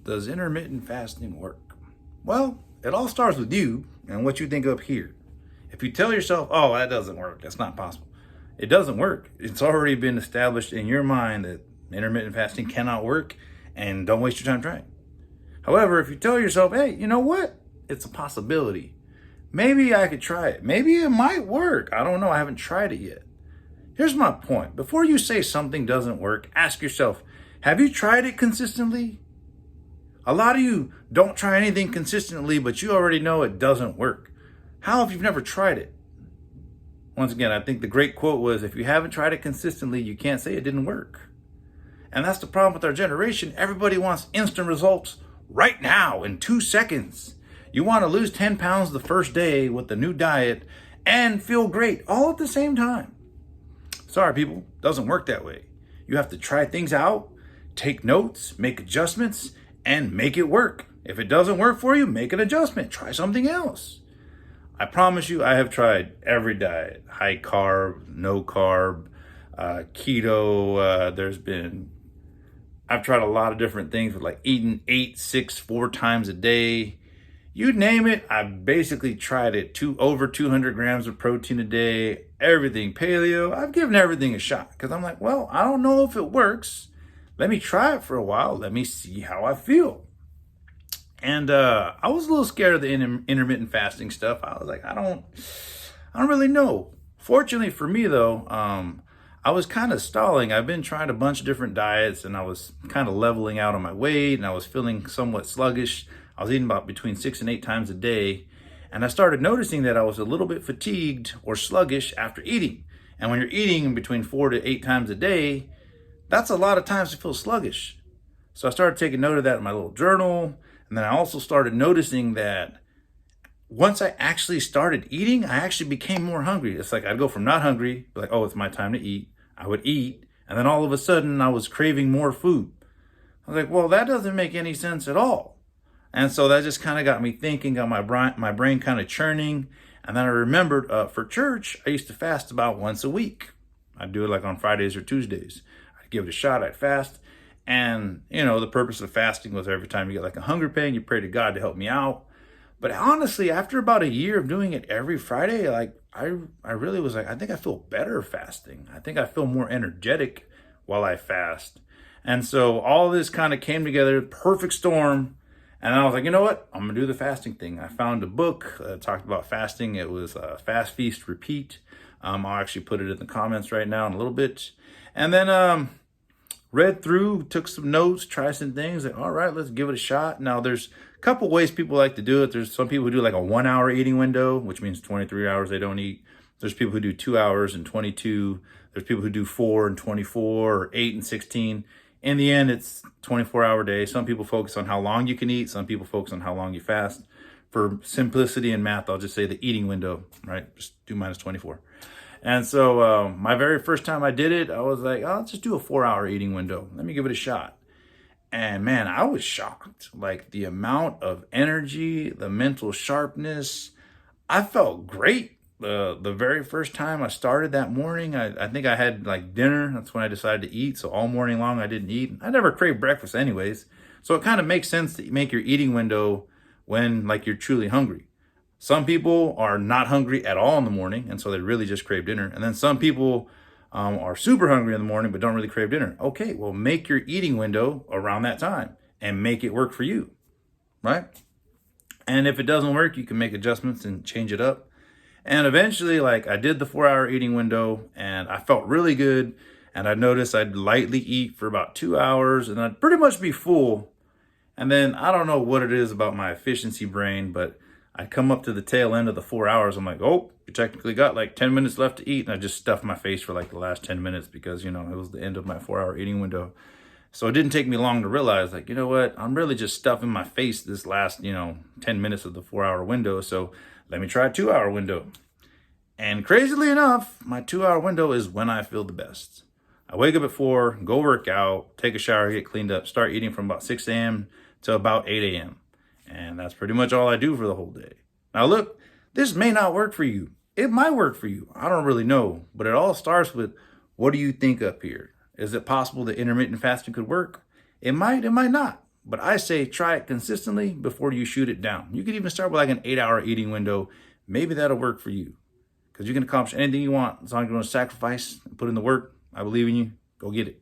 Does intermittent fasting work? Well, it all starts with you and what you think up here. If you tell yourself, oh, that doesn't work, that's not possible. It doesn't work. It's already been established in your mind that intermittent fasting cannot work, and don't waste your time trying. However, if you tell yourself, hey, you know what? It's a possibility. Maybe I could try it. Maybe it might work. I don't know. I haven't tried it yet. Here's my point. Before you say something doesn't work, ask yourself, have you tried it consistently? A lot of you don't try anything consistently, but you already know it doesn't work. How if you've never tried it? Once again, I think the great quote was, if you haven't tried it consistently, you can't say it didn't work. And that's the problem with our generation. Everybody wants instant results right now in 2 seconds. You want to lose 10 pounds the first day with the new diet and feel great all at the same time. Sorry, people, doesn't work that way. You have to try things out, take notes, make adjustments, and make it work. If it doesn't work for you, make an adjustment. Try something else. I promise you, I have tried every diet. High carb, no carb, keto. I've tried a lot of different things with like eating 8, 6, 4 times a day. You name it, I've basically tried it. Over 200 grams of protein a day, everything paleo. I've given everything a shot because I'm like, well, I don't know if it works. Let me try it for a while. Let me see how I feel. And I was a little scared of the intermittent fasting stuff. I was like, I don't really know. Fortunately for me though, I was kind of stalling. I've been trying a bunch of different diets and I was kind of leveling out on my weight and I was feeling somewhat sluggish. I was eating about between 6 and 8 times a day. And I started noticing that I was a little bit fatigued or sluggish after eating. And when you're eating between 4 to 8 times a day, that's a lot of times to feel sluggish. So I started taking note of that in my little journal. And then I also started noticing that once I actually started eating, I actually became more hungry. It's like I'd go from not hungry, like, oh, it's my time to eat. I would eat. And then all of a sudden I was craving more food. I was like, well, that doesn't make any sense at all. And so that just kind of got me thinking, got my brain kind of churning. And then I remembered for church, I used to fast about once a week. I'd do it like on Fridays or Tuesdays. I'd give it a shot, I'd fast. And, the purpose of fasting was every time you get like a hunger pain, you pray to God to help me out. But honestly, after about a year of doing it every Friday, like I really was like, I think I feel better fasting. I think I feel more energetic while I fast. And so all this kind of came together, perfect storm. And I was like, you know what? I'm going to do the fasting thing. I found a book that talked about fasting. It was Fast, Feast, Repeat. I'll actually put it in the comments right now in a little bit. And then read through, took some notes, tried some things. Like, all right, let's give it a shot. Now, there's a couple ways people like to do it. There's some people who do like a 1 hour eating window, which means 23 hours they don't eat. There's people who do 2 hours and 22. There's people who do 4 and 24 or 8 and 16. In the end, it's 24-hour day. Some people focus on how long you can eat. Some people focus on how long you fast. For simplicity and math, I'll just say the eating window, right? Just do minus 24. And so my very first time I did it, I was like, oh, let's just do a 4-hour eating window. Let me give it a shot. And man, I was shocked. Like the amount of energy, the mental sharpness. I felt great. The very first time I started that morning, I think I had like dinner. That's when I decided to eat. So all morning long, I didn't eat. I never craved breakfast anyways. So it kind of makes sense to make your eating window when like you're truly hungry. Some people are not hungry at all in the morning, and so they really just crave dinner. And then some people are super hungry in the morning, but don't really crave dinner. Okay, well, make your eating window around that time and make it work for you, right? And if it doesn't work, you can make adjustments and change it up. And eventually, like I did the 4-hour eating window and I felt really good. And I noticed I'd lightly eat for about 2 hours and I'd pretty much be full. And then I don't know what it is about my efficiency brain, but I come up to the tail end of the 4 hours. I'm like, oh, you technically got like 10 minutes left to eat. And I just stuffed my face for like the last 10 minutes because, it was the end of my 4-hour eating window. So it didn't take me long to realize like, you know what, I'm really just stuffing my face this last, 10 minutes of the 4-hour window. So let me try a 2-hour window. And crazily enough, my 2-hour window is when I feel the best. I wake up at 4, go work out, take a shower, get cleaned up, start eating from about 6 a.m. to about 8 a.m. And that's pretty much all I do for the whole day. Now look, this may not work for you. It might work for you. I don't really know. But it all starts with, what do you think up here? Is it possible that intermittent fasting could work? It might not. But I say try it consistently before you shoot it down. You could even start with like an 8-hour eating window. Maybe that'll work for you, because you can accomplish anything you want as long as you're going to sacrifice and put in the work. I believe in you. Go get it.